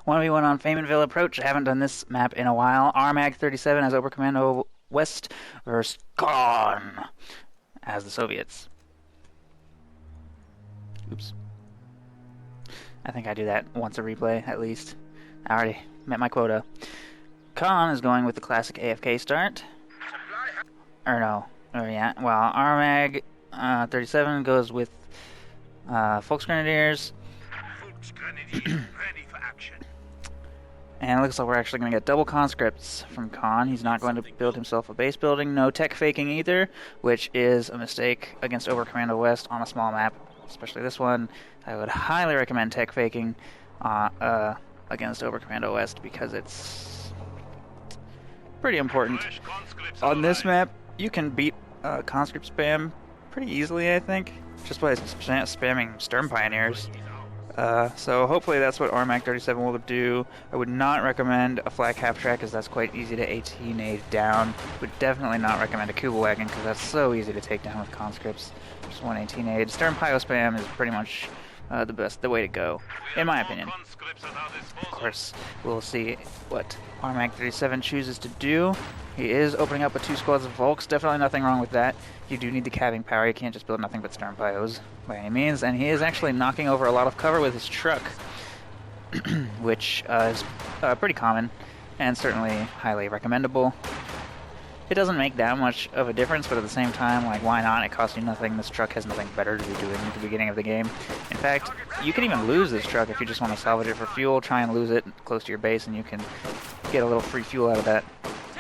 1v1 on Faymonville Approach. I haven't done this map in a while. Rmag37 as Oberkommando West versus Khan as the Soviets. Oops. I think I do that once a replay, at least. I already met my quota. Khan is going with the classic AFK start. Or no. Or yeah. Well, Rmag 37 goes with Volksgrenadiers. Ready for action. And it looks like we're actually going to get double conscripts from Khan. He's not going to build himself a base building. No tech faking either, which is a mistake against Oberkommando West on a small map, especially this one. I would highly recommend tech faking against Oberkommando West because it's pretty important. On this map, you can beat conscript spam pretty easily, I think, just by spamming Sturm Pioneers. So hopefully that's what Rmag37 will do. I would not recommend a flat cap track because that's quite easy to AT nade down. Would definitely not recommend a Kugelwagen because that's so easy to take down with conscripts. Just one AT nade. Sturm Pio spam is pretty much the way to go, in my opinion. Of course, we'll see what Rmag37 chooses to do. He is opening up with 2 squads of Volks. Definitely nothing wrong with that. You do need the capping power. You can't just build nothing but Sturm Pios by any means. And he is actually knocking over a lot of cover with his truck, which is pretty common and certainly highly recommendable. It doesn't make that much of a difference, but at the same time, like, why not? It costs you nothing. This truck has nothing better to be doing at the beginning of the game. In fact, you can even lose this truck if you just want to salvage it for fuel. Try and lose it close to your base, and you can get a little free fuel out of that.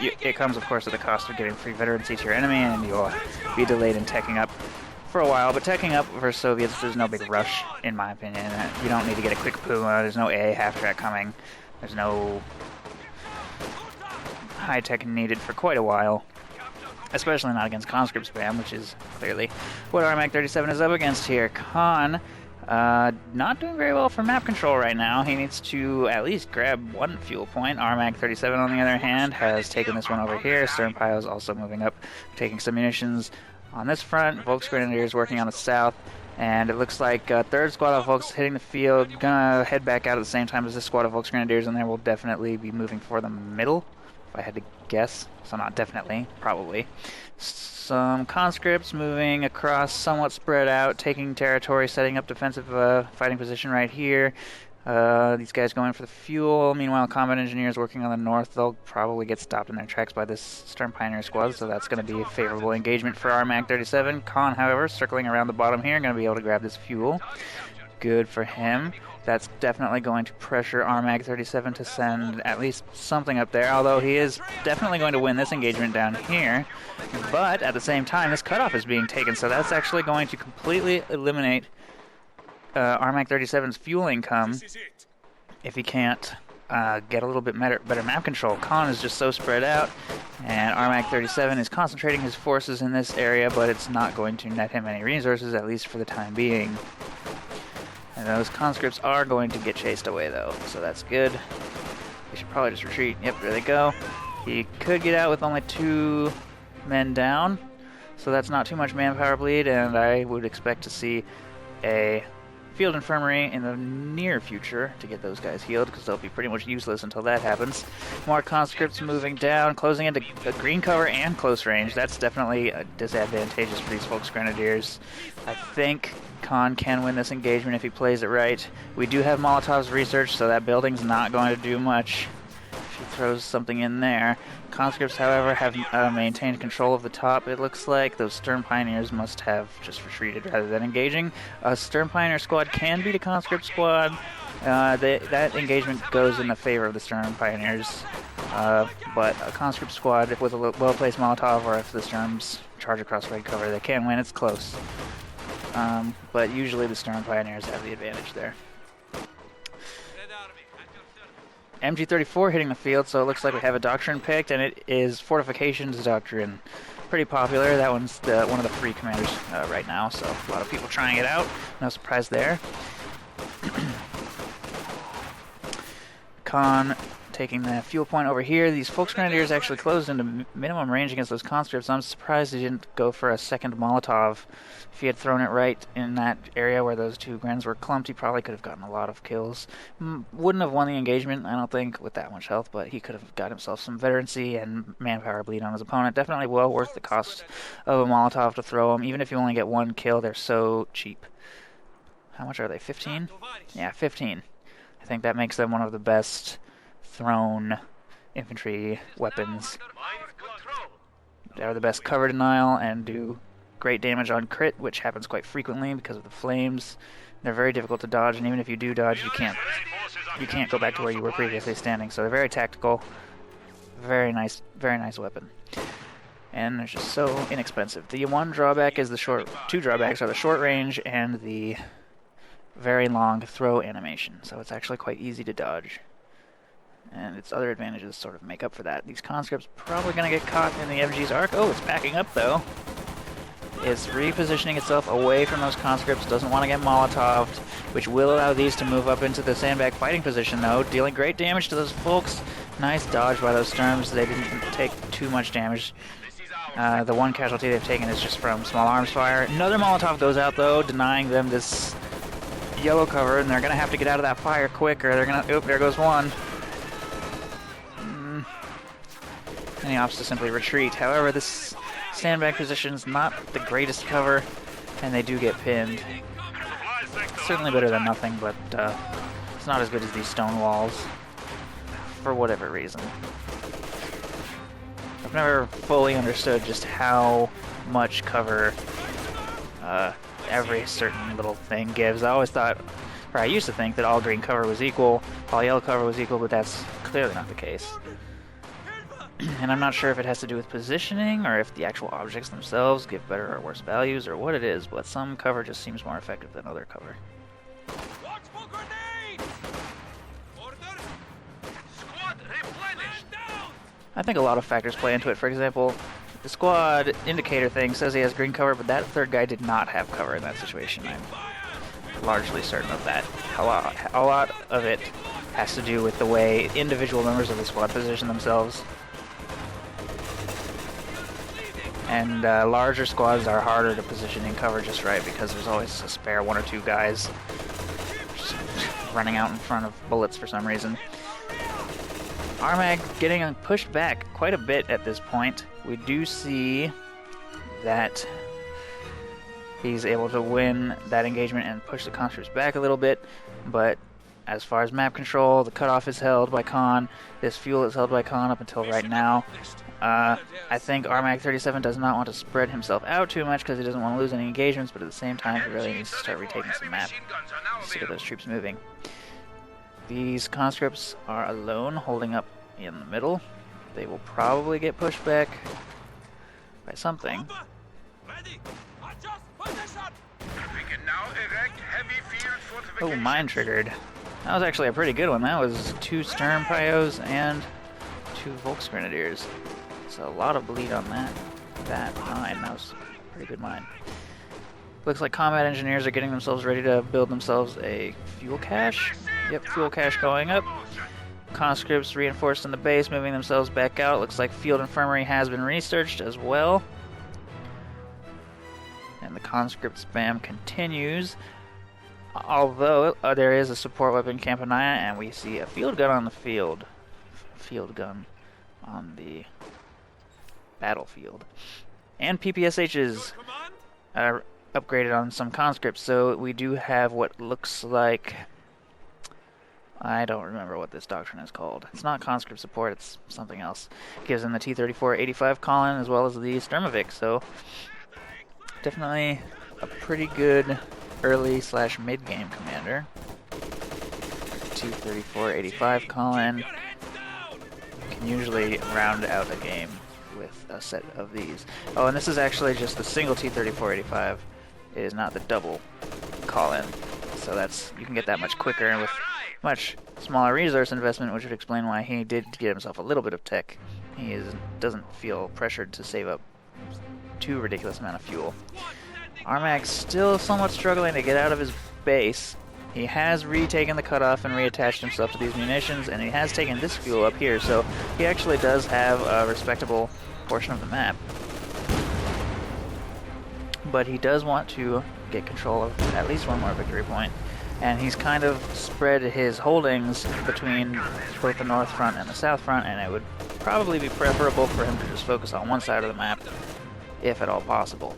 It comes, of course, at the cost of getting free veterancy to your enemy, and you'll be delayed in teching up for a while. But teching up versus Soviets, there's no big rush, in my opinion. You don't need to get a quick Puma. There's no AA half-track coming. There's no high-tech needed for quite a while, especially not against conscript spam, which is clearly what Rmag37 is up against here. Khan, not doing very well for map control right now. He needs to at least grab 1 fuel point. Rmag37, on the other hand, has taken this one over here. Sturm Pio is also moving up, taking some munitions on this front. Volksgrenadiers working on the south. And it looks like 3rd squad of Volks hitting the field. Gonna head back out at the same time as this squad of Volksgrenadiers, and they will definitely be moving for the middle, if I had to guess. So not definitely, probably. Some conscripts moving across, somewhat spread out, taking territory, setting up defensive fighting position right here. These guys going for the fuel. Meanwhile, combat engineers working on the north. They'll probably get stopped in their tracks by this Sturm Pioneer squad, so that's going to be a favorable engagement for Rmag37. Khan, however, circling around the bottom here, going to be able to grab this fuel. Good for him. That's definitely going to pressure Rmag37 to send at least something up there, although he is definitely going to win this engagement down here. But at the same time, this cutoff is being taken, so that's actually going to completely eliminate Rmag37's fuel income if he can't get a little bit better map control. Khan is just so spread out, and Rmag37 is concentrating his forces in this area, but it's not going to net him any resources, at least for the time being. And those conscripts are going to get chased away, though, so that's good. We should probably just retreat. Yep, there they go. He could get out with only 2 men down, so that's not too much manpower bleed, and I would expect to see a field infirmary in the near future to get those guys healed, because they'll be pretty much useless until that happens. More conscripts moving down, closing into green cover and close range. That's definitely disadvantageous for these Volksgrenadiers. I think Khan can win this engagement if he plays it right. We do have Molotov's research, so that building's not going to do much if he throws something in there. Conscripts, however, have maintained control of the top, it looks like. Those Sturm Pioneers must have just retreated rather than engaging. A Sturm Pioneer squad can beat a conscript squad. That engagement goes in the favor of the Sturm Pioneers. But a conscript squad with a well-placed Molotov, or if the Sturms charge across red cover, they can win. It's close. But usually the Sturm Pioneers have the advantage there. MG34 hitting the field, so it looks like we have a doctrine picked, and it is Fortifications Doctrine. Pretty popular. That one's one of the free commanders right now, so a lot of people trying it out. No surprise there. Khan taking the fuel point over here. These Volksgrenadiers actually closed into minimum range against those conscripts. I'm surprised he didn't go for a second Molotov. If he had thrown it right in that area where those two Grens were clumped, he probably could have gotten a lot of kills. Wouldn't have won the engagement, I don't think, with that much health, but he could have got himself some veterancy and manpower bleed on his opponent. Definitely well worth the cost of a Molotov to throw him. Even if you only get one kill, they're so cheap. How much are they, 15? Yeah, 15. I think that makes them one of the best thrown infantry weapons. They're the best cover denial and do great damage on crit, which happens quite frequently because of the flames. They're very difficult to dodge, and even if you do dodge, you can't go back to where you were previously standing. So they're very tactical, very nice weapon, and they're just so inexpensive. The one drawback is two drawbacks are the short range and the very long throw animation. So it's actually quite easy to dodge, and its other advantages sort of make up for that. These conscripts probably going to get caught in the MG's arc. Oh, it's backing up though. It's repositioning itself away from those conscripts, doesn't want to get Molotoved, which will allow these to move up into the sandbag fighting position though, dealing great damage to those folks. Nice dodge by those Sturms. They didn't take too much damage. The one casualty they've taken is just from small arms fire. Another Molotov goes out though, denying them this yellow cover, and they're going to have to get out of that fire quicker. They're going to... Oop, there goes one. And he opts to simply retreat. However, this sandbag position's not the greatest cover, and they do get pinned. Certainly better than nothing, but it's not as good as these stone walls, for whatever reason. I've never fully understood just how much cover every certain little thing gives. I always thought, or I used to think, that all green cover was equal, all yellow cover was equal, but that's clearly not the case. And I'm not sure if it has to do with positioning, or if the actual objects themselves give better or worse values, or what it is, but some cover just seems more effective than other cover. Watch for grenades! Order! Squad replenished! I think a lot of factors play into it. For example, the squad indicator thing says he has green cover, but that third guy did not have cover in that situation. I'm largely certain of that. A lot of it has to do with the way individual members of the squad position themselves. And larger squads are harder to position in cover just right because there's always a spare one or two guys just running out in front of bullets for some reason. Rmag getting pushed back quite a bit at this point. We do see that he's able to win that engagement and push the conscripts back a little bit, but as far as map control, the cutoff is held by Khan. This fuel is held by Khan up until right now. I think Rmag37 does not want to spread himself out too much because he doesn't want to lose any engagements, but at the same time he really needs to start retaking some map to get those troops moving. These conscripts are alone, holding up in the middle. They will probably get pushed back by something. Oh, mine triggered. That was actually a pretty good one. That was 2 Sturm Pryos and 2 Volksgrenadiers. So a lot of bleed on that mine. That was a pretty good mine. Looks like combat engineers are getting themselves ready to build themselves a fuel cache. Yep, fuel cache going up. Conscripts reinforced in the base, moving themselves back out. Looks like field infirmary has been researched as well. And the conscript spam continues. Although there is a support weapon Campanaya, and we see a field gun on the field. Field gun on the battlefield. And PPSHs are upgraded on some conscripts, so we do have what looks like... I don't remember what this doctrine is called. It's not conscript support, it's something else. Gives them the T-34-85 Colin as well as the Sturmovik, so definitely a pretty good early/mid-game commander. T-34-85 Colin can usually round out a game with a set of these. Oh, and this is actually just the single T-34-85. It is not the double Colin, so that's, you can get that much quicker and with much smaller resource investment, which would explain why he did get himself a little bit of tech. He doesn't feel pressured to save up too ridiculous amount of fuel. Rmag's still somewhat struggling to get out of his base. He has retaken the cutoff and reattached himself to these munitions, and he has taken this fuel up here, so he actually does have a respectable portion of the map. But he does want to get control of at least one more victory point, and he's kind of spread his holdings between both the north front and the south front, and it would probably be preferable for him to just focus on one side of the map, if at all possible.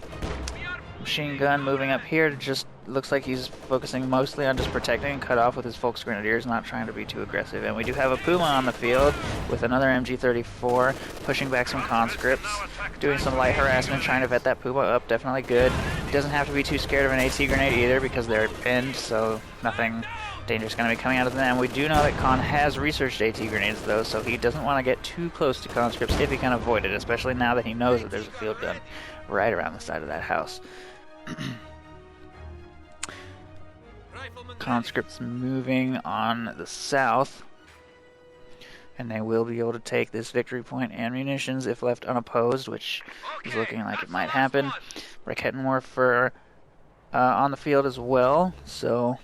Machine gun moving up here, just looks like he's focusing mostly on just protecting and cut off with his Volksgrenadiers, not trying to be too aggressive. And we do have a Puma on the field with another MG34, pushing back some conscripts, doing some light harassment, trying to vet that Puma up, definitely good. He doesn't have to be too scared of an AT grenade either because they're pinned, so nothing dangerous going to be coming out of them. We do know that Khan has researched AT grenades though, so he doesn't want to get too close to conscripts if he can avoid it, especially now that he knows that there's a field gun right around the side of that house. Conscripts moving on the south, and they will be able to take this victory point and munitions if left unopposed, which is looking like it might happen. Raketenwerfer on the field as well, so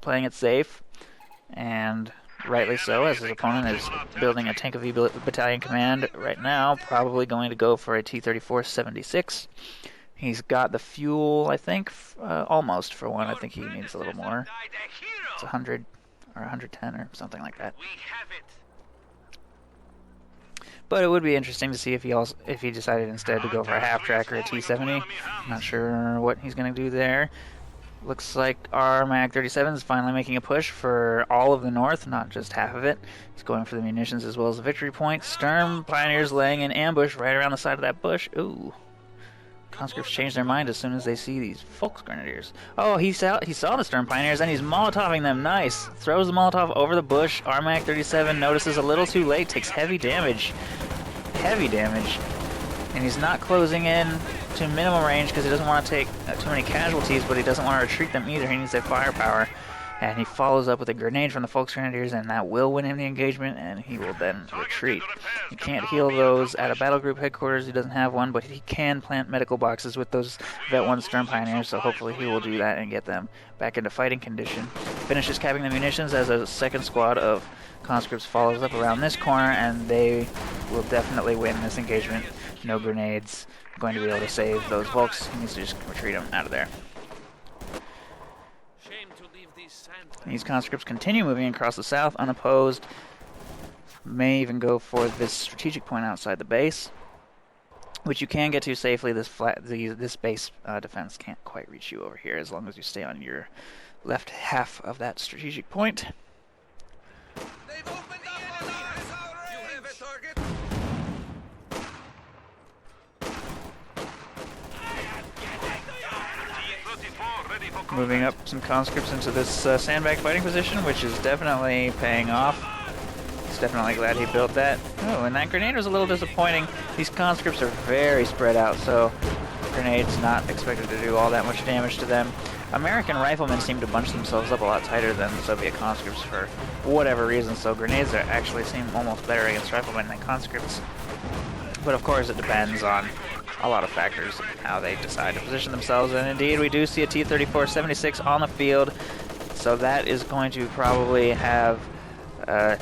playing it safe, and rightly so, as his opponent is building a Tank of Battalion Command right now, probably going to go for a T-34-76. He's got the fuel, I think, almost for one. I think he needs a little more. It's 100 or 110 or something like that. But it would be interesting to see if he decided instead to go for a half track or a T-70. Not sure what he's going to do there. Looks like Rmag37 is finally making a push for all of the north, not just half of it. He's going for the munitions as well as the victory point. Sturm Pioneers laying in ambush right around the side of that bush. Ooh. Conscripts change their mind as soon as they see these Volksgrenadiers. Oh, he saw the Sturm Pioneers and he's Molotoving them. Nice. Throws the Molotov over the bush. Rmag37 notices a little too late, takes heavy damage. Heavy damage. And he's not closing in to minimum range because he doesn't want to take too many casualties, but he doesn't want to retreat them either. He needs that firepower. And he follows up with a grenade from the Volksgrenadiers, and that will win him the engagement, and he will then retreat. He can't heal those at a battle group headquarters. He doesn't have one, but he can plant medical boxes with those Vet 1 Sturm Pioneers, so hopefully he will do that and get them back into fighting condition. Finishes capping the munitions as a second squad of conscripts follows up around this corner, and they will definitely win this engagement. No grenades. Going to be able to save those Volks. He needs to just retreat them out of there. These conscripts continue moving across the south unopposed. May even go for this strategic point outside the base, which you can get to safely. This base defense can't quite reach you over here as long as you stay on your left half of that strategic point. They've opened up on us! You have a target? Moving up some conscripts into this sandbag fighting position, which is definitely paying off. He's definitely glad he built that. Oh, and that grenade was a little disappointing. These conscripts are very spread out, so grenade's not expected to do all that much damage to them. American riflemen seem to bunch themselves up a lot tighter than Soviet conscripts for whatever reason, so grenades actually seem almost better against riflemen than conscripts. But of course it depends on a lot of factors and how they decide to position themselves, and indeed we do see a T-34-76 on the field, so that is going to probably have an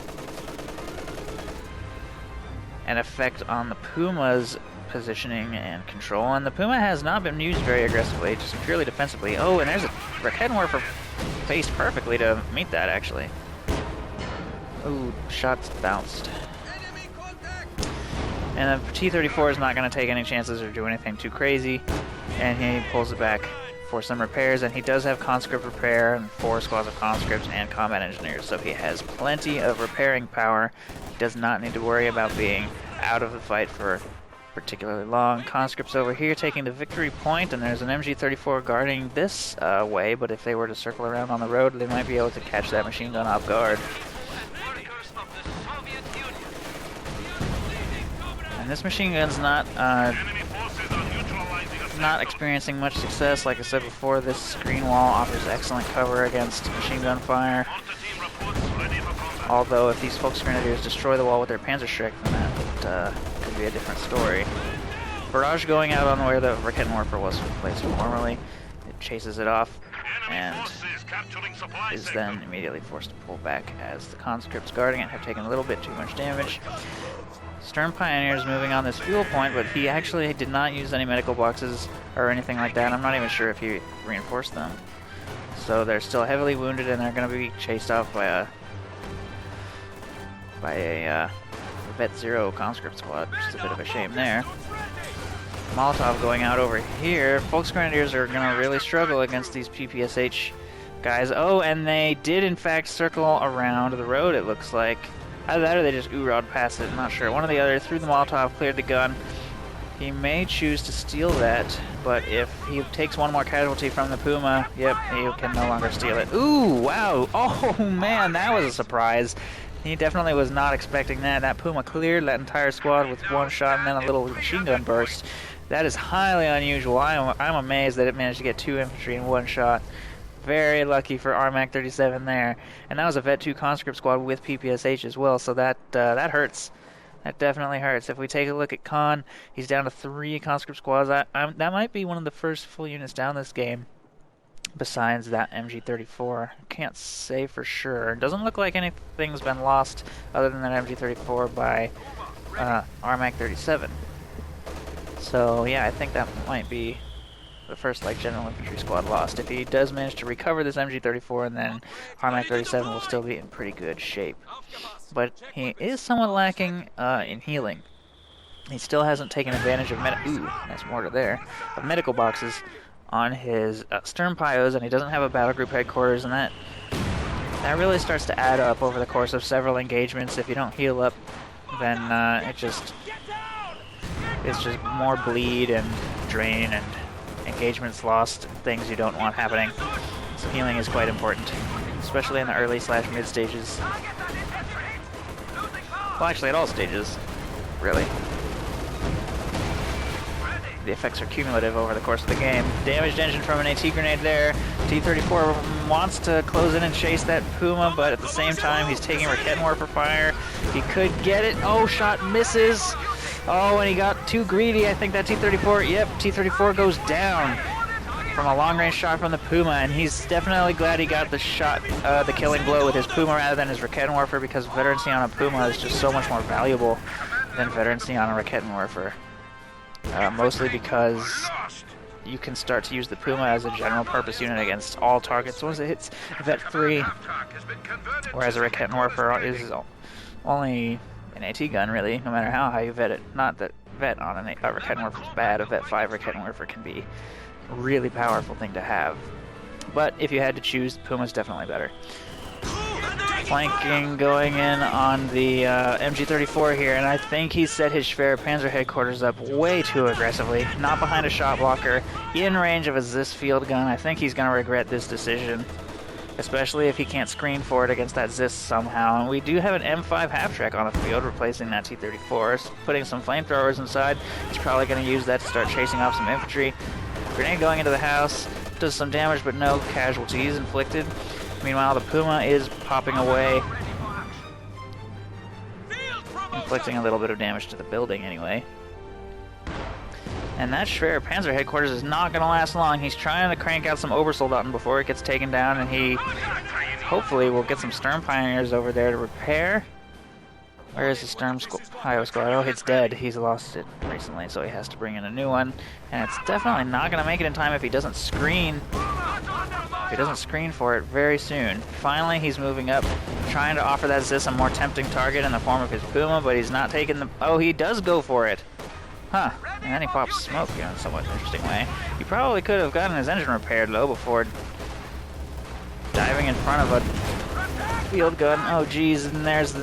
effect on the Puma's positioning and control, and the Puma has not been used very aggressively, just purely defensively. Oh, and there's a Raketenwerfer placed perfectly to meet that, actually. Ooh, shots bounced. And the T-34 is not going to take any chances or do anything too crazy, and he pulls it back for some repairs, and he does have conscript repair and 4 squads of conscripts and combat engineers, so he has plenty of repairing power. He does not need to worry about being out of the fight for particularly long. Conscripts over here taking the victory point, and there's an MG34 guarding this way, but if they were to circle around on the road, they might be able to catch that machine gun off guard. And this machine gun's not experiencing much success. Like I said before, this screen wall offers excellent cover against machine gun fire. Although if these Volksgrenadiers destroy the wall with their Panzerschreck, then that could be a different story. Barrage going out on where the Raketenwerfer was placed formerly. It chases it off. and is then immediately forced to pull back as the conscripts guarding it have taken a little bit too much damage. Stern Pioneer's moving on this fuel point, but he actually did not use any medical boxes or anything like that. I'm not even sure if he reinforced them. So they're still heavily wounded, and they're going to be chased off by a Vet Zero conscript squad, which is a bit of a shame there. Molotov going out over here. Volksgrenadiers are going to really struggle against these PPSH guys. Oh, and they did in fact circle around the road, it looks like. Either that or they just oorod past it, I'm not sure. One or the other, threw the Molotov, cleared the gun. He may choose to steal that, but if he takes one more casualty from the Puma, yep, he can no longer steal it. Ooh, wow. Oh man, that was a surprise. He definitely was not expecting that. That Puma cleared that entire squad with one shot and then a little machine gun burst. That is highly unusual. I'm amazed that it managed to get 2 infantry in one shot. Very lucky for Rmag37 there. And that was a Vet 2 conscript squad with PPSH as well, so that hurts. That definitely hurts. If we take a look at Khan, he's down to 3 conscript squads. That might be one of the first full units down this game, besides that MG34. Can't say for sure. It doesn't look like anything's been lost other than that MG34 by Rmag37. So yeah, I think that might be the first general infantry squad lost. If he does manage to recover this MG34, and then Rmag37 will still be in pretty good shape. But he is somewhat lacking in healing. He still hasn't taken advantage of nice mortar there, of medical boxes on his stern pios, and he doesn't have a battle group headquarters, and that really starts to add up over the course of several engagements. If you don't heal up, then it's just more bleed and drain and engagements lost, things you don't want happening. So healing is quite important, especially in the early/mid stages. Well, actually at all stages, really. The effects are cumulative over the course of the game. Damaged engine from an AT grenade there. T-34 wants to close in and chase that Puma, but at the same time he's taking Rakettenwerfer fire. He could get it. Oh, shot misses. Oh, and he got too greedy. I think that T-34, yep, T-34 goes down from a long-range shot from the Puma, and he's definitely glad he got the shot, the killing blow with his Puma rather than his Rakettenwerfer, because veterancy on a Puma is just so much more valuable than veterancy on a Rakettenwerfer. Mostly because you can start to use the Puma as a general purpose unit against all targets once it hits Vet 3, whereas a Rakettenwerfer is only an AT gun, really, no matter how high you vet it. Not that vet on a Rakettenwerfer is bad. A Vet 5 Rakettenwerfer can be a really powerful thing to have. But if you had to choose, Puma's definitely better. Flanking going in on the MG34 here, and I think he set his Schwer Panzer headquarters up way too aggressively. Not behind a shot blocker, in range of a Zis field gun. I think he's going to regret this decision, especially if he can't screen for it against that Zis somehow. And we do have an M5 half-track on the field replacing that T-34. So putting some flamethrowers inside. He's probably going to use that to start chasing off some infantry. Grenade going into the house, does some damage but no casualties inflicted. Meanwhile, the Puma is popping away, inflicting a little bit of damage to the building anyway. And that Schwer Panzer headquarters is not going to last long. He's trying to crank out some Obersoldaten before it gets taken down, and he hopefully will get some Stern Pioneers over there to repair. Where is the Stern Pio squad? Oh, it's dead. He's lost it recently, so he has to bring in a new one. And it's definitely not going to make it in time if he doesn't screen. If he doesn't screen for it very soon. Finally, he's moving up, trying to offer that Zis a more tempting target in the form of his Puma, but he's not taking the... Oh, he does go for it. Huh. And then he pops smoke in a somewhat interesting way. He probably could have gotten his engine repaired, though, before diving in front of a field gun. Oh, geez, and there's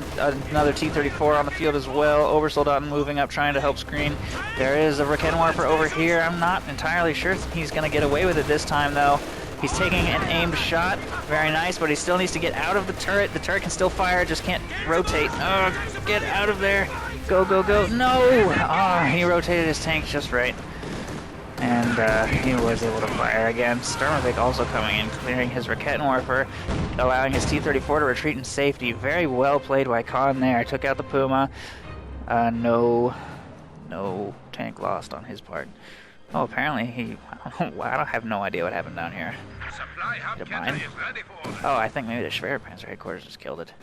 another T-34 on the field as well. Obersoldaten moving up, trying to help screen. There is a Rakettenwerfer over here. I'm not entirely sure he's going to get away with it this time, though. He's taking an aimed shot. Very nice, but he still needs to get out of the turret. The turret can still fire, just can't rotate. Oh, get out of there. Go, go, go. No! Oh, he rotated his tank just right. And he was able to fire again. Sturmovik also coming in, clearing his Rakettenwerfer, allowing his T-34 to retreat in safety. Very well played by Khan there. Took out the Puma. No tank lost on his part. Oh, apparently he... I don't have no idea what happened down here. Supply hub Did it cannon mine? is ready for order. Oh, I think maybe the Schwerpanzer headquarters just killed it.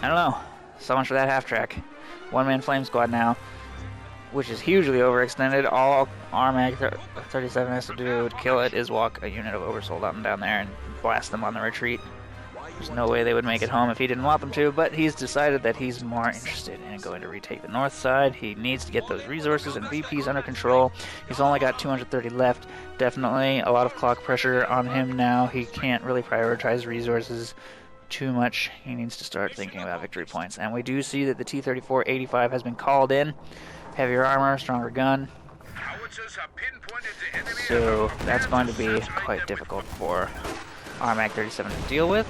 I don't know. So much for that half-track. One-man flame squad now, which is hugely overextended. All Rmag37 has to do to kill it is walk a unit of Oversoldaten down there and blast them on the retreat. There's no way they would make it home if he didn't want them to, but he's decided that he's more interested in going to retake the north side. He needs to get those resources and VPs under control. He's only got 230 left. Definitely a lot of clock pressure on him now. He can't really prioritize resources too much. He needs to start thinking about victory points. And we do see that the T-34-85 has been called in. Heavier armor, stronger gun. Howitzers have pinpointed the enemy. So that's going to be quite difficult for Rmag37 to deal with.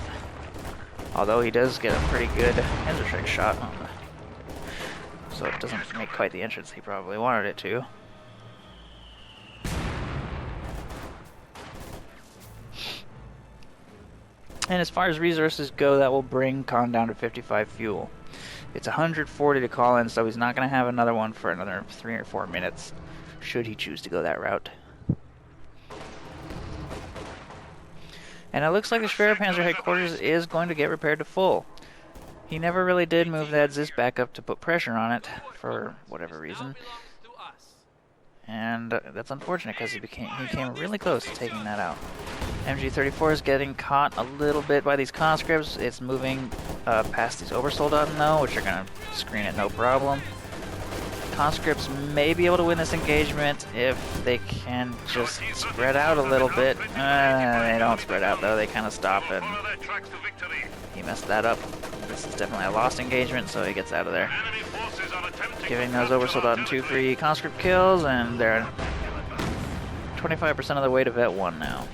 Although he does get a pretty good Panzerschreck shot on the... So it doesn't make quite the entrance he probably wanted it to. And as far as resources go, that will bring Khan down to 55 fuel. It's 140 to call in, so he's not going to have another one for another 3 or 4 minutes, should he choose to go that route. And it looks like the Schwerpanzer headquarters is going to get repaired to full. He never really did move that Zis back up to put pressure on it, for whatever reason. And that's unfortunate, because he came really close to taking that out. MG34 is getting caught a little bit by these conscripts. It's moving past these Oversoldaten though, which are going to screen it no problem. Conscripts may be able to win this engagement if they can just spread out a little bit. They don't spread out though, they kind of stop, and he messed that up. This is definitely a lost engagement, so he gets out of there. Giving those Oversoldaten 2 free conscript kills, and they're 25% of the way to Vet 1 now.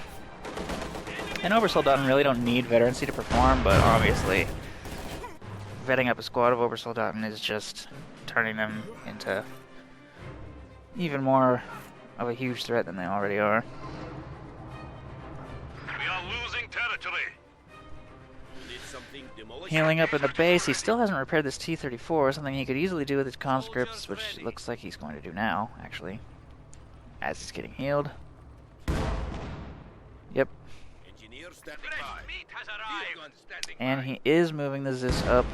And Oversoldaten really don't need veterancy to perform, but obviously vetting up a squad of Oversoldaten is just turning them into even more of a huge threat than they already are. We are losing territory. Healing up in the base, he still hasn't repaired this T-34, something he could easily do with his conscripts, which looks like he's going to do now, actually, as he's getting healed. Yep. And he is moving the Zis up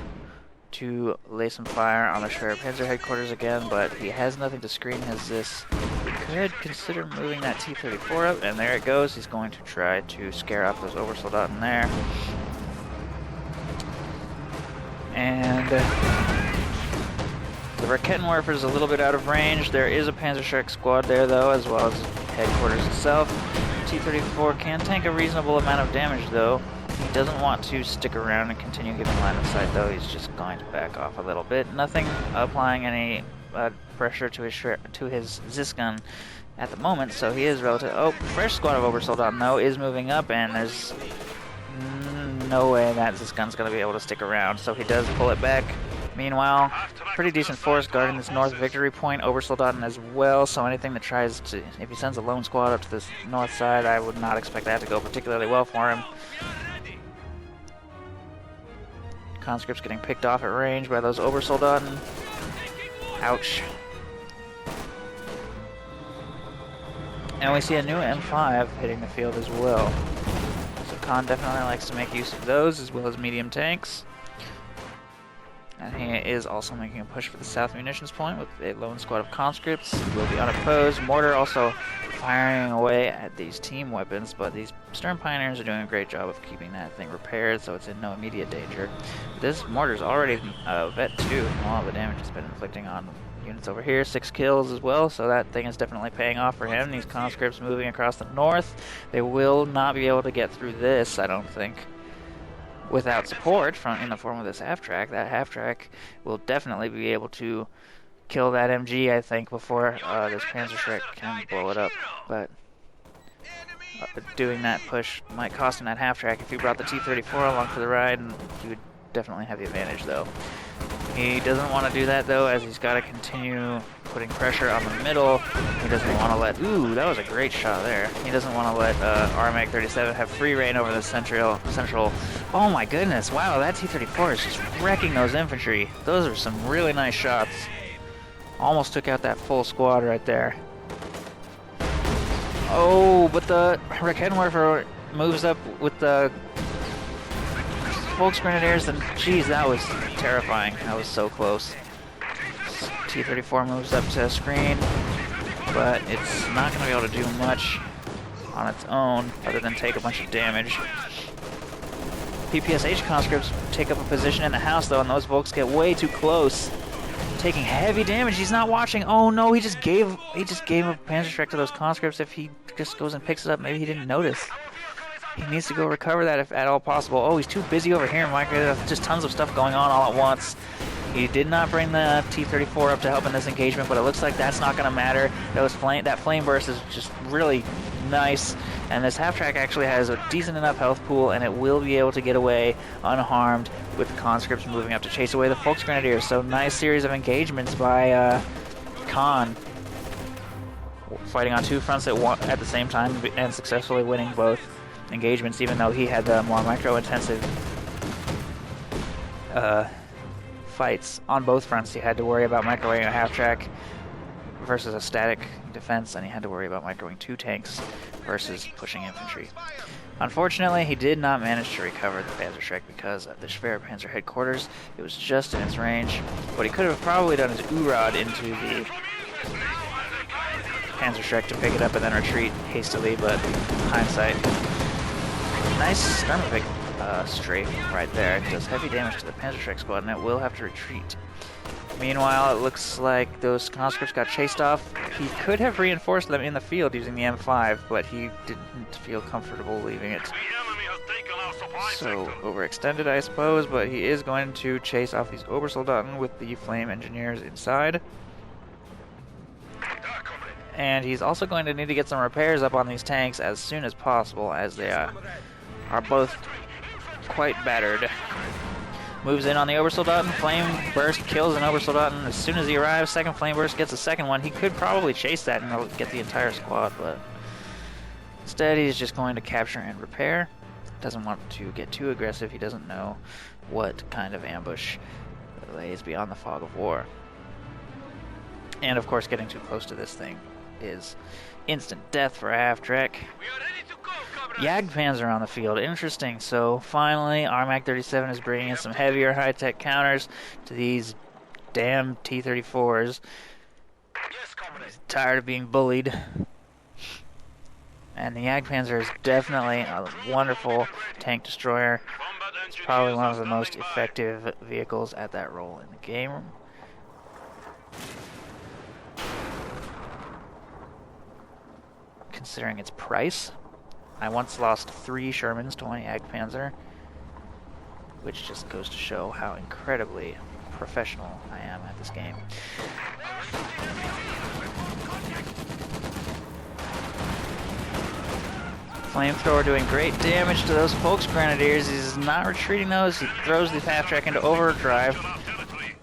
to lay some fire on the Schwerpanzer headquarters again, but he has nothing to screen his Zis. He could consider moving that T-34 up, and there it goes. He's going to try to scare off those Oversoldaten there. And the Raketenwerfer is a little bit out of range. There is a Panzerschreck squad there, though, as well as headquarters itself. T-34 can tank a reasonable amount of damage, though. He doesn't want to stick around and continue giving line of sight, though. He's just going to back off a little bit. Nothing applying any pressure to his Zis gun at the moment, so he is relative. Oh, fresh squad of Oversoldaten, though, is moving up, and there's no way that Zis gun's going to be able to stick around, so he does pull it back. Meanwhile, pretty decent force guarding this north victory point. Oversoldaten as well, so anything that tries to... If he sends a lone squad up to this north side, I would not expect that to go particularly well for him. Conscripts getting picked off at range by those Oversoldaten. Ouch. And we see a new M5 hitting the field as well. So Khan definitely likes to make use of those, as well as medium tanks. And he is also making a push for the south munitions point with a lone squad of conscripts. He will be unopposed. Mortar also firing away at these team weapons, but these Stern Pioneers are doing a great job of keeping that thing repaired, so it's in no immediate danger. This mortar's already vet 2. All of the damage has been inflicting on units over here. 6 kills as well, so that thing is definitely paying off for him. These conscripts moving across the north. They will not be able to get through this, I don't think, without support in the form of this half-track. That half-track will definitely be able to kill that MG, I think, before this Panzerschreck can blow it up. But doing that push might cost him that half-track. If he brought the T-34 along for the ride, he would definitely have the advantage, though. He doesn't want to do that, though, as he's got to continue putting pressure on the middle. He doesn't want to let... Ooh, that was a great shot there. He doesn't want to let Rmag37 have free reign over the central... Oh my goodness, wow, that T-34 is just wrecking those infantry. Those are some really nice shots. Almost took out that full squad right there. Oh, but the Reckenwerfer moves up with the Volksgrenadiers, and geez, that was terrifying. That was so close. T-34 moves up to screen, but it's not going to be able to do much on its own other than take a bunch of damage. PPSH conscripts take up a position in the house though, and those Volks get way too close, taking heavy damage. He's not watching. Oh no, he just gave a Panzerschreck to those conscripts. If he just goes and picks it up, maybe he didn't notice. He needs to go recover that if at all possible. Oh, he's too busy over here, Mike. There's just tons of stuff going on all at once. He did not bring the T-34 up to help in this engagement, but it looks like that's not going to matter. That flame burst is just really nice, and this half-track actually has a decent enough health pool, and it will be able to get away unharmed with the conscripts moving up to chase away the Volksgrenadiers. So nice series of engagements by Khan, fighting on two fronts at the same time and successfully winning both engagements, even though he had the more micro-intensive fights on both fronts. He had to worry about microwaving a half-track versus a static defense, and he had to worry about microwaving two tanks versus pushing infantry. Unfortunately, he did not manage to recover the Panzerschreck because of the Schwerpanzer headquarters. It was just in its range. What he could have probably done is U-Rod into the Panzerschreck to pick it up and then retreat hastily, but hindsight. Nice Sturmovik strafe right there. It does heavy damage to the Panzerschreck squad, and it will have to retreat. Meanwhile, it looks like those conscripts got chased off. He could have reinforced them in the field using the M5, but he didn't feel comfortable leaving it. So, overextended, I suppose, but he is going to chase off these Obersoldaten with the flame engineers inside. And he's also going to need to get some repairs up on these tanks as soon as possible, as they are both quite battered. Moves in on the Obersoldaten. Flame burst kills an Obersoldaten as soon as he arrives. Second flame burst gets a second one. He could probably chase that and get the entire squad, but instead he's just going to capture and repair. Doesn't want to get too aggressive. He doesn't know what kind of ambush lays beyond the fog of war. And of course, getting too close to this thing is instant death for a half-track. Jagdpanzer on the field. Interesting. So finally, Rmag37 is bringing in some heavier high-tech counters to these damn T-34s. He's tired of being bullied. And the Jagdpanzer is definitely a wonderful tank destroyer. It's probably one of the most effective vehicles at that role in the game. Considering its price. I once lost 3 Shermans to one Jagdpanzer, which just goes to show how incredibly professional I am at this game. Flamethrower doing great damage to those Volksgrenadiers. He's not retreating those. He throws the half-track into overdrive.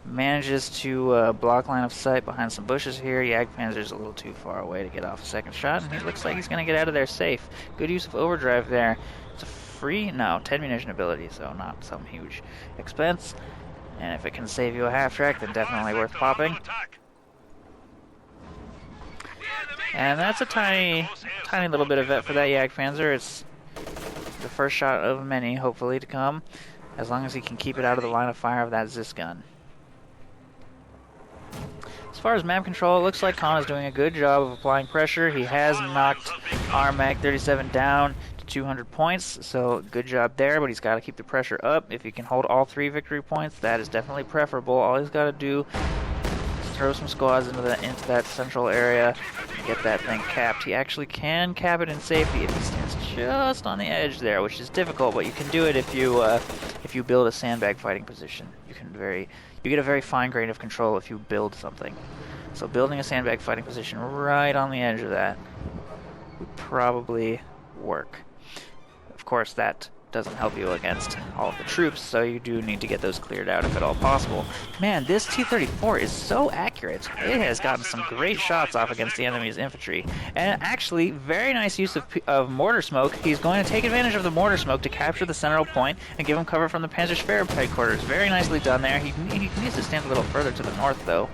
Manages to block line of sight behind some bushes here. Jagdpanzer's a little too far away to get off a second shot, and he looks like he's going to get out of there safe. Good use of overdrive there. It's a free, 10 munition ability, so not some huge expense. And if it can save you a half-track, then definitely worth popping. And that's a tiny little bit of vet for that Jagdpanzer. It's the first shot of many, hopefully, to come, as long as he can keep it out of the line of fire of that Zis gun. As far as map control, it looks like Khan is doing a good job of applying pressure. He has knocked Rmag37 down to 200 points, so good job there, but he's got to keep the pressure up. If he can hold all 3 victory points, that is definitely preferable. All he's got to do is throw some squads into that central area and get that thing capped. He actually can cap it in safety if he stands just on the edge there, which is difficult, but you can do it if you build a sandbag fighting position. You get a very fine grain of control if you build something. So building a sandbag fighting position right on the edge of that would probably work. Of course, that doesn't help you against all of the troops, so you do need to get those cleared out if at all possible. Man, this T-34 is so accurate. It has gotten some great shots off against the enemy's infantry. And actually, very nice use of mortar smoke. He's going to take advantage of the mortar smoke to capture the central point and give him cover from the Panzerschwer headquarters. Very nicely done there. He needs to stand a little further to the north, though,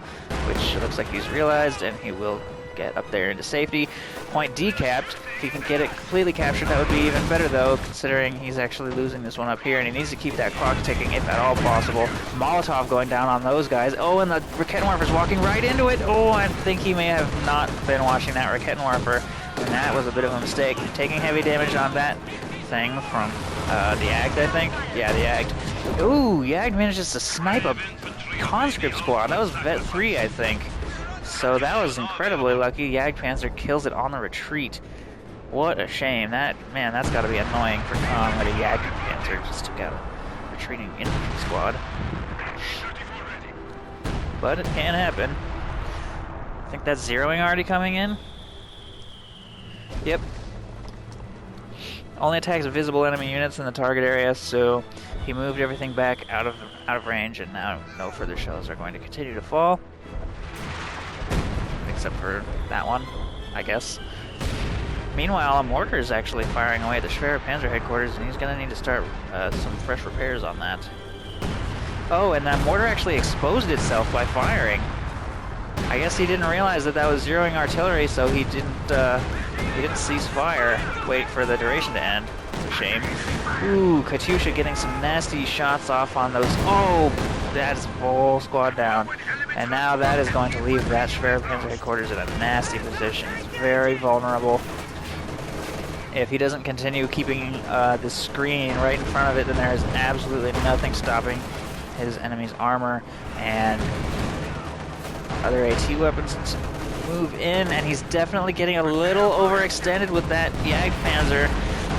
which looks like he's realized, and he will get up there into safety. Point decapped. If he can get it completely captured, that would be even better, though, considering he's actually losing this one up here, and he needs to keep that clock ticking if at all possible. Molotov going down on those guys. Oh, and the Rakettenwerfer's walking right into it. Oh, I think he may have not been watching that Rakettenwerfer, and that was a bit of a mistake. Taking heavy damage on that thing from the Yagd, I think. Yeah, the Yagd. Ooh, Yagd manages to snipe a conscript squad. That was Vet 3, I think. So that was incredibly lucky. Jagdpanzer kills it on the retreat. What a shame. Man, that's got to be annoying for Khan that a Jagdpanzer just took out a retreating infantry squad. But it can happen. I think that's zeroing already coming in. Yep. Only attacks visible enemy units in the target area, so he moved everything back out of range, and now no further shells are going to continue to fall. Except for that one, I guess. Meanwhile, a mortar is actually firing away at the Schwerer Panzer headquarters, and he's going to need to start some fresh repairs on that. Oh, and that mortar actually exposed itself by firing. I guess he didn't realize that that was zeroing artillery, so he didn't cease fire. Wait for the duration to end. It's a shame. Ooh, Katyusha getting some nasty shots off on those. Oh, that's full squad down. And now that is going to leave that Schwerer Panzer headquarters in a nasty position. It's very vulnerable. If he doesn't continue keeping the screen right in front of it, then there is absolutely nothing stopping his enemy's armor and other AT weapons to move in, and he's definitely getting a little overextended with that Jagdpanzer.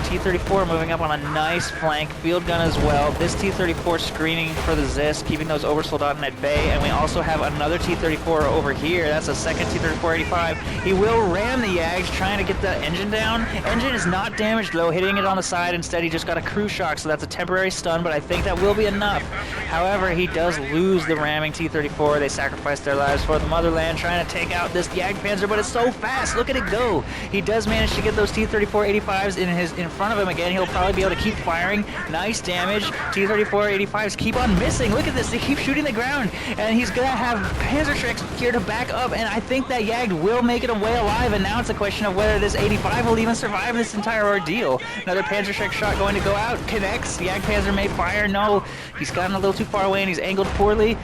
T-34 moving up on a nice flank, field gun as well. This T-34 screening for the Zis, keeping those Obersoldaten at bay, and we also have another T-34 over here. That's a second T-34-85. He will ram the Yags, trying to get the engine down. Engine is not damaged though, hitting it on the side. Instead, he just got a crew shock, so that's a temporary stun, but I think that will be enough. However, he does lose the ramming T-34. They sacrificed their lives for the motherland, trying to take out this Jagdpanzer, but it's so fast. Look at it go. He does manage to get those T-34-85s in front of him again. He'll probably be able to keep firing. Nice damage. T-34-85s keep on missing. Look at this. They keep shooting the ground. And he's going to have Panzerschrecks here to back up. And I think that Jagd will make it away alive. And now it's a question of whether this 85 will even survive this entire ordeal. Another Panzerschreck shot going to go out. Connects. Jagdpanzer may fire. No. He's gotten a little too far away and he's angled poorly.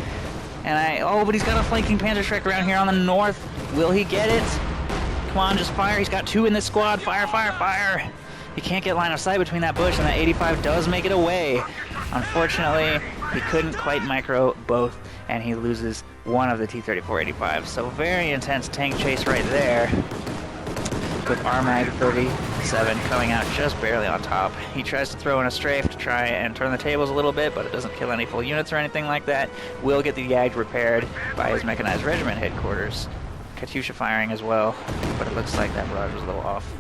And but he's got a flanking Panzerschreck around here on the north. Will he get it? Come on, just fire. He's got two in this squad. Fire, fire, fire. He can't get line of sight between that bush, and that 85 does make it away. Unfortunately, he couldn't quite micro both, and he loses one of the T-34-85s. So very intense tank chase right there, with Rmag37 coming out just barely on top. He tries to throw in a strafe to try and turn the tables a little bit, but it doesn't kill any full units or anything like that. Will get the Jagd repaired by his mechanized regiment headquarters. Katyusha firing as well, but it looks like that barrage was a little off.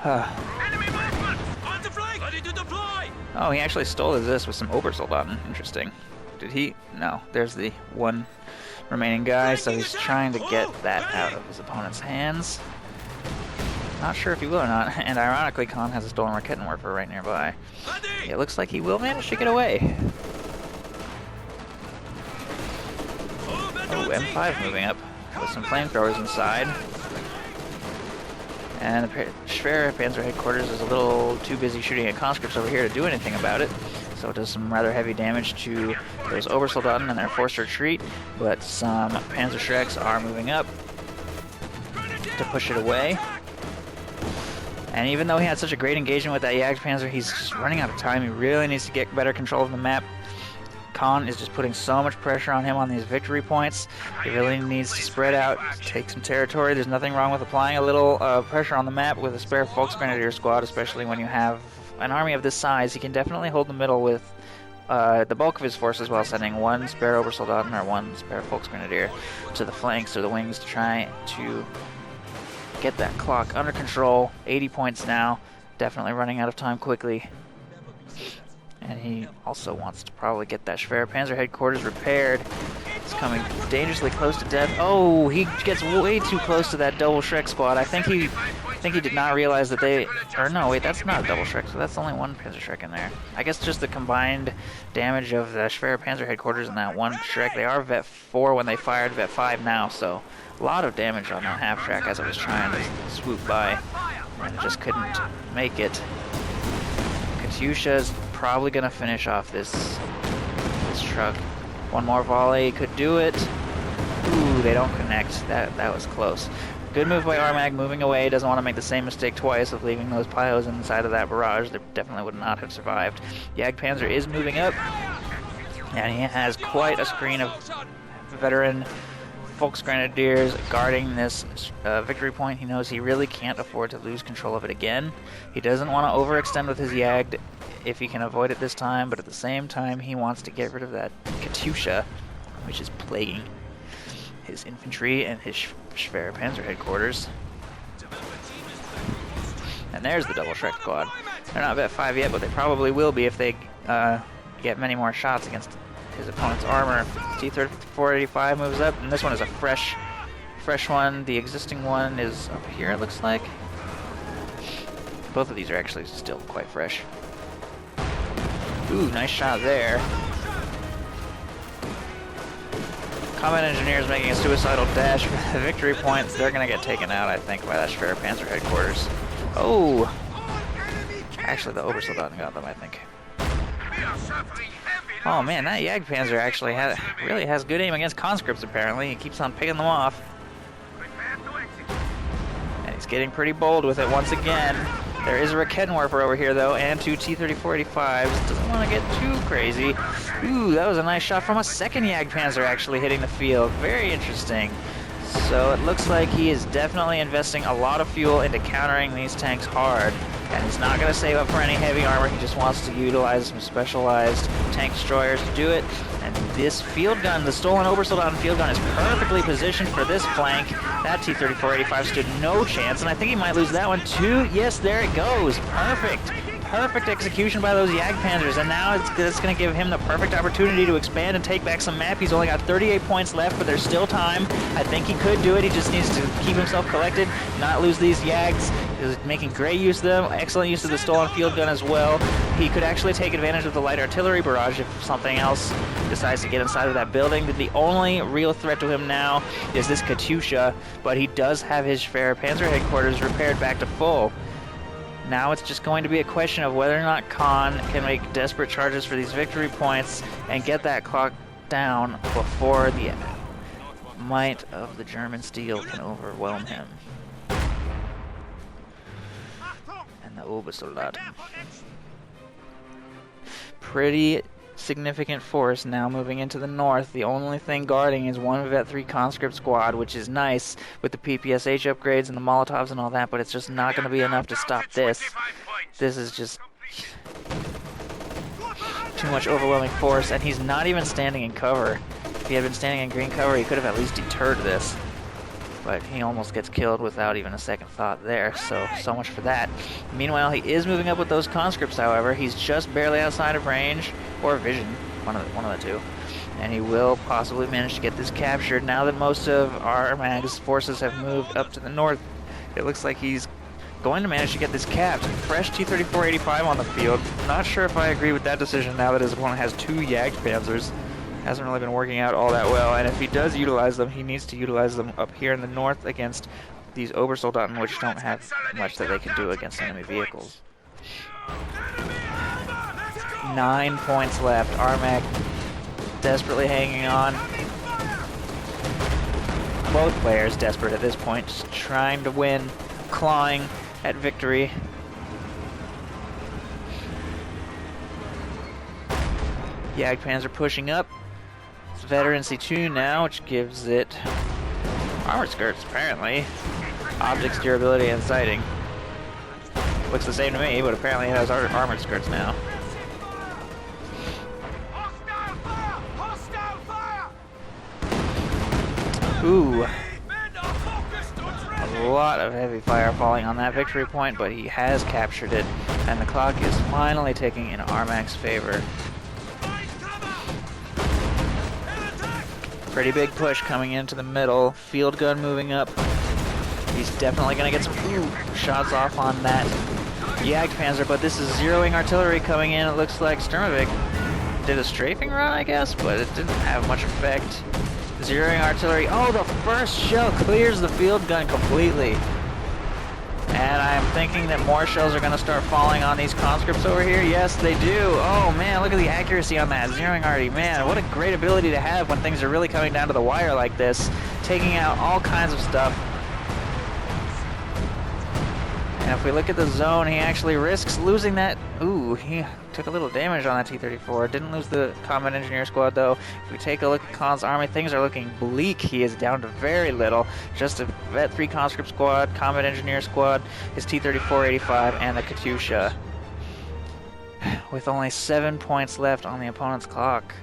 Enemy movement! On the flank! Ready to deploy! Oh, he actually stole this with some Obersoldaten. Interesting. Did he? No. There's the one remaining guy, so he's trying to get that out of his opponent's hands. Not sure if he will or not. And ironically, Khan has a stolen Rakettenwerfer right nearby. It looks like he will manage to get away. Oh, M5 moving up with some flamethrowers inside. And the Schwerer Panzer headquarters is a little too busy shooting at conscripts over here to do anything about it. So it does some rather heavy damage to those Obersoldaten and their forced retreat. But some Panzerschrecks are moving up to push it away. And even though he had such a great engagement with that Jagdpanzer, he's just running out of time. He really needs to get better control of the map. Khan is just putting so much pressure on him on these victory points. He really needs to spread out, take some territory. There's nothing wrong with applying a little pressure on the map with a spare Volksgrenadier squad, especially when you have an army of this size. He can definitely hold the middle with the bulk of his forces while sending one spare Obersoldaten or one spare Volksgrenadier to the flanks or the wings to try to get that clock under control. 80 points now, definitely running out of time quickly. And he also wants to probably get that Schwerer Panzer headquarters repaired. He's coming dangerously close to death. Oh, he gets way too close to that double Schreck squad. I think he think he did not realize that they... Or no, wait, that's not a double Shrek, so that's only one Panzerschreck in there. I guess just the combined damage of the Schwer Panzer headquarters and that one Shrek. They are Vet 4 when they fired, Vet 5 now, so a lot of damage on that half-track as I was trying to swoop by. And just couldn't make it. Katyusha's probably going to finish off this truck. One more volley could do it. Ooh, they don't connect. That was close. Good move by Rmag, moving away. Doesn't want to make the same mistake twice of leaving those piles inside of that barrage. They definitely would not have survived. Jagdpanzer is moving up, and he has quite a screen of veteran Volksgrenadiers guarding this victory point. He knows he really can't afford to lose control of it again. He doesn't want to overextend with his Jagd if he can avoid it this time, but at the same time he wants to get rid of that Katyusha, which is plaguing his infantry and his Schwer Panzer headquarters. And there's the double Shrek squad. They're not Vet 5 yet, but they probably will be if they get many more shots against his opponent's armor. T-3485 moves up, and this one is a fresh one. The existing one is up here, it looks like. Both of these are actually still quite fresh. Ooh, nice shot there. Combat Engineers making a suicidal dash for the victory point. They're going to get taken out, I think, by that Schwer Panzer headquarters. Oh! Actually, the Obersoldaten got them, I think. Oh man, that Jagdpanzer actually really has good aim against conscripts, apparently. He keeps on picking them off. And he's getting pretty bold with it once again. There is a Raketenwerfer over here, though, and two T-3485s. Doesn't want to get too crazy. Ooh, that was a nice shot from a second Jagdpanzer actually hitting the field. Very interesting. So it looks like he is definitely investing a lot of fuel into countering these tanks hard. And he's not going to save up for any heavy armor. He just wants to utilize some specialized tank destroyers to do it. And this field gun, the stolen Obersoldaten field gun, is perfectly positioned for this flank. That T-3485 stood no chance, and I think he might lose that one too. Yes, there it goes. Perfect. Perfect execution by those Jagdpanzers, and now it's going to give him the perfect opportunity to expand and take back some map. He's only got 38 points left, but there's still time. I think he could do it. He just needs to keep himself collected, not lose these Jags. He's making great use of them. Excellent use of the stolen field gun as well. He could actually take advantage of the light artillery barrage if something else decides to get inside of that building. The only real threat to him now is this Katyusha, but he does have his Schwer Panzer headquarters repaired back to full. Now it's just going to be a question of whether or not Khan can make desperate charges for these victory points and get that clock down before the might of the German steel can overwhelm him. And the Obersoldaten. Pretty significant force now moving into the north. The only thing guarding is one Vet 3 conscript squad, which is nice with the PPSH upgrades and the Molotovs and all that, but it's just not going to be enough to stop this. This is just too much overwhelming force, and he's not even standing in cover. If he had been standing in green cover, he could have at least deterred this. But he almost gets killed without even a second thought there, so much for that. Meanwhile, he is moving up with those conscripts, however. He's just barely outside of range, or vision, one of the two. And he will possibly manage to get this captured. Now that most of Rmag's forces have moved up to the north, it looks like he's going to manage to get this capped. Fresh T-3485 on the field. Not sure if I agree with that decision now that his opponent has two Jagdpanzers. Hasn't really been working out all that well, and if he does utilize them, he needs to utilize them up here in the north against these Obersoldaten, which don't have much that they can do against enemy vehicles. 9 points left. Rmag desperately hanging on. Both players desperate at this point, just trying to win, clawing at victory. Jagdpanzer pushing up. It's Veteran C2 now, which gives it armored skirts, apparently. Objects, durability, and sighting. Looks the same to me, but apparently it has armored skirts now. Ooh. A lot of heavy fire falling on that victory point, but he has captured it, and the clock is finally ticking in Rmag's favor. Pretty big push coming into the middle. Field gun moving up. He's definitely going to get some shots off on that Jagdpanzer, but this is zeroing artillery coming in. It looks like Sturmovik did a strafing run, I guess, but it didn't have much effect. Zeroing artillery. Oh, the first shell clears the field gun completely. And I'm thinking that more shells are going to start falling on these conscripts over here. Yes, they do. Oh, man, look at the accuracy on that. Zeroing arty. Man, what a great ability to have when things are really coming down to the wire like this. Taking out all kinds of stuff. And if we look at the zone, he actually risks losing that. Ooh, he took a little damage on that T-34. Didn't lose the Combat Engineer Squad, though. If we take a look at Khan's army, things are looking bleak. He is down to very little. Just a Vet 3 Conscript Squad, Combat Engineer Squad, his T-34-85, and the Katyusha. With only 7 points left on the opponent's clock.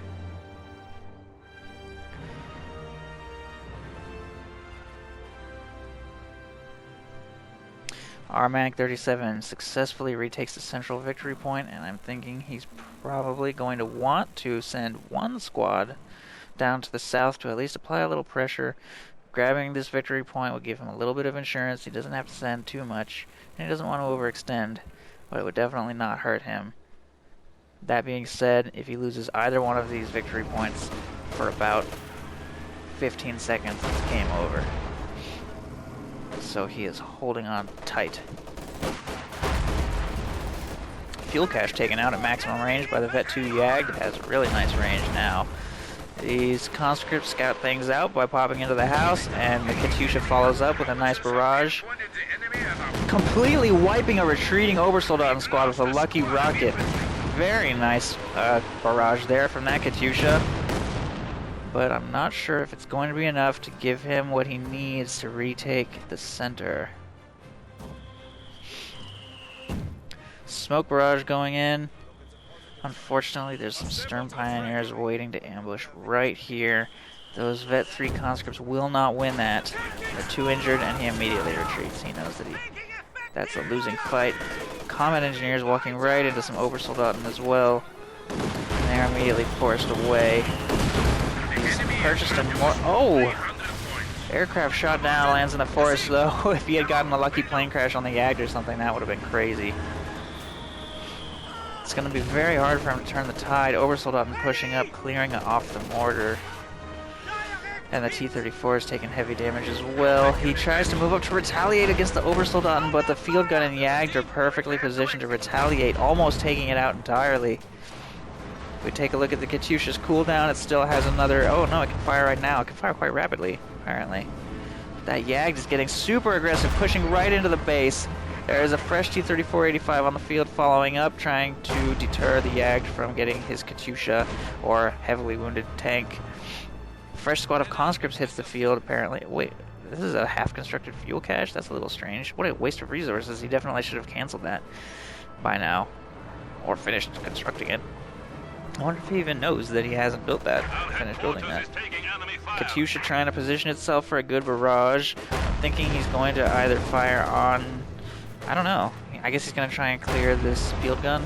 Rmag37 successfully retakes the central victory point, and I'm thinking he's probably going to want to send one squad down to the south to at least apply a little pressure. Grabbing this victory point will give him a little bit of insurance. He doesn't have to send too much, and he doesn't want to overextend, but it would definitely not hurt him. That being said, if he loses either one of these victory points for about 15 seconds, it's game over. So he is holding on tight. Fuel cache taken out at maximum range by the Vet 2 Jagd. It has really nice range now. These conscripts scout things out by popping into the house, and the Katyusha follows up with a nice barrage, completely wiping a retreating Obersoldaten squad with a lucky rocket. Very nice barrage there from that Katyusha. But I'm not sure if it's going to be enough to give him what he needs to retake the center. Smoke barrage going in. Unfortunately, there's some Stern Pioneers waiting to ambush right here. Those Vet 3 conscripts will not win that. They're 2 injured, and he immediately retreats. He knows that that's a losing fight. Combat Engineers walking right into some Obersoldaten as well. And they're immediately forced away. Purchased a more. Oh! Aircraft shot down, lands in the forest though. If he had gotten a lucky plane crash on the Jagd or something, that would have been crazy. It's going to be very hard for him to turn the tide. Obersoldaten pushing up, clearing it off the mortar. And the T-34 is taking heavy damage as well. He tries to move up to retaliate against the Obersoldaten, but the field gun and Jagd are perfectly positioned to retaliate, almost taking it out entirely. We take a look at the Katyusha's cooldown. It still has another. Oh no, it can fire right now. It can fire quite rapidly, apparently. That Jagd is getting super aggressive, pushing right into the base. There is a fresh T-34-85 on the field following up, trying to deter the Jagd from getting his Katyusha or heavily wounded tank. Fresh squad of conscripts hits the field, apparently. Wait, this is a half-constructed fuel cache? That's a little strange. What a waste of resources. He definitely should have canceled that by now. Or finished constructing it. I wonder if he even knows that he hasn't built that, finished building that. Katyusha trying to position itself for a good barrage. I'm thinking he's going to either fire on, I don't know. I guess he's going to try and clear this field gun.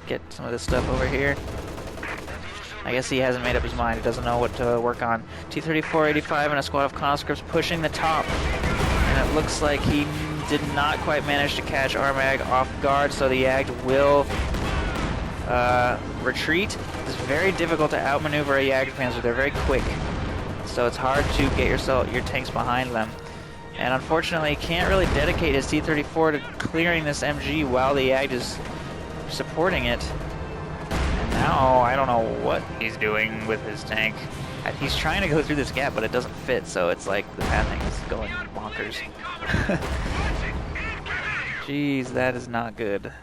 Get some of this stuff over here. I guess he hasn't made up his mind. He doesn't know what to work on. T-34-85 and a squad of conscripts pushing the top. And it looks like he did not quite manage to catch Rmag off guard, so the Jagd will retreat. It's very difficult to outmaneuver a Jagdpanzer. They're very quick, so it's hard to get your tanks behind them. And unfortunately, he can't really dedicate his T-34 to clearing this MG while the Jagd is supporting it. And now I don't know what he's doing with his tank. He's trying to go through this gap, but it doesn't fit, so it's like the pathing is going bonkers. Jeez, that is not good.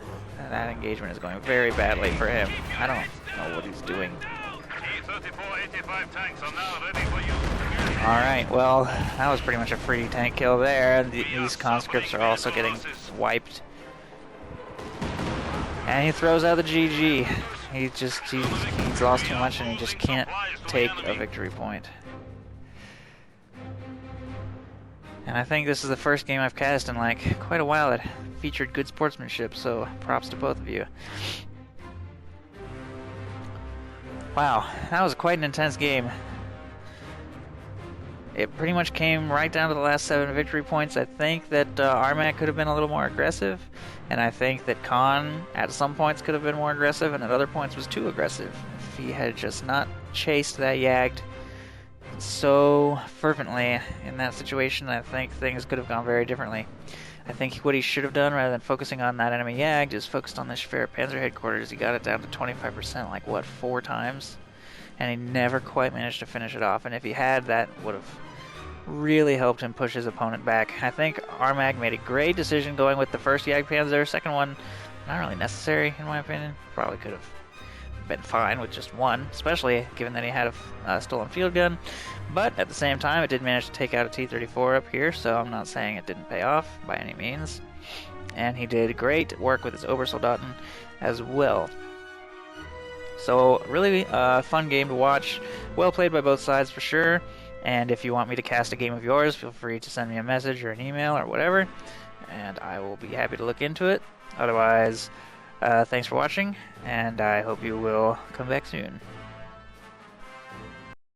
That engagement is going very badly for him. I don't know what he's doing. Alright, well, that was pretty much a free tank kill there. These conscripts are also getting wiped. And he throws out the GG. He's lost too much and he just can't take a victory point. And I think this is the first game I've cast in like quite a while that featured good sportsmanship, so props to both of you. Wow, that was quite an intense game. it pretty much came right down to the last 7 victory points. I think that Rmag could have been a little more aggressive, and I think that Khan at some points could have been more aggressive, and at other points was too aggressive. If he had just not chased that Yagd so fervently in that situation, I think things could have gone very differently. I think what he should have done, rather than focusing on that enemy Yagd, is focused on the Schwer Panzer headquarters. He got it down to 25%, like, what, 4 times? And he never quite managed to finish it off. And if he had, that would have really helped him push his opponent back. I think Rmag made a great decision going with the first Jagdpanzer. Second one, not really necessary, in my opinion. Probably could have been fine with just one, especially given that he had a stolen field gun. But at the same time, it did manage to take out a T-34 up here, so I'm not saying it didn't pay off by any means. And he did great work with his Obersoldaten as well. So really fun game to watch. Well played by both sides for sure. And if you want me to cast a game of yours, feel free to send me a message or an email or whatever, and I will be happy to look into it. Otherwise, thanks for watching, and I hope you will come back soon.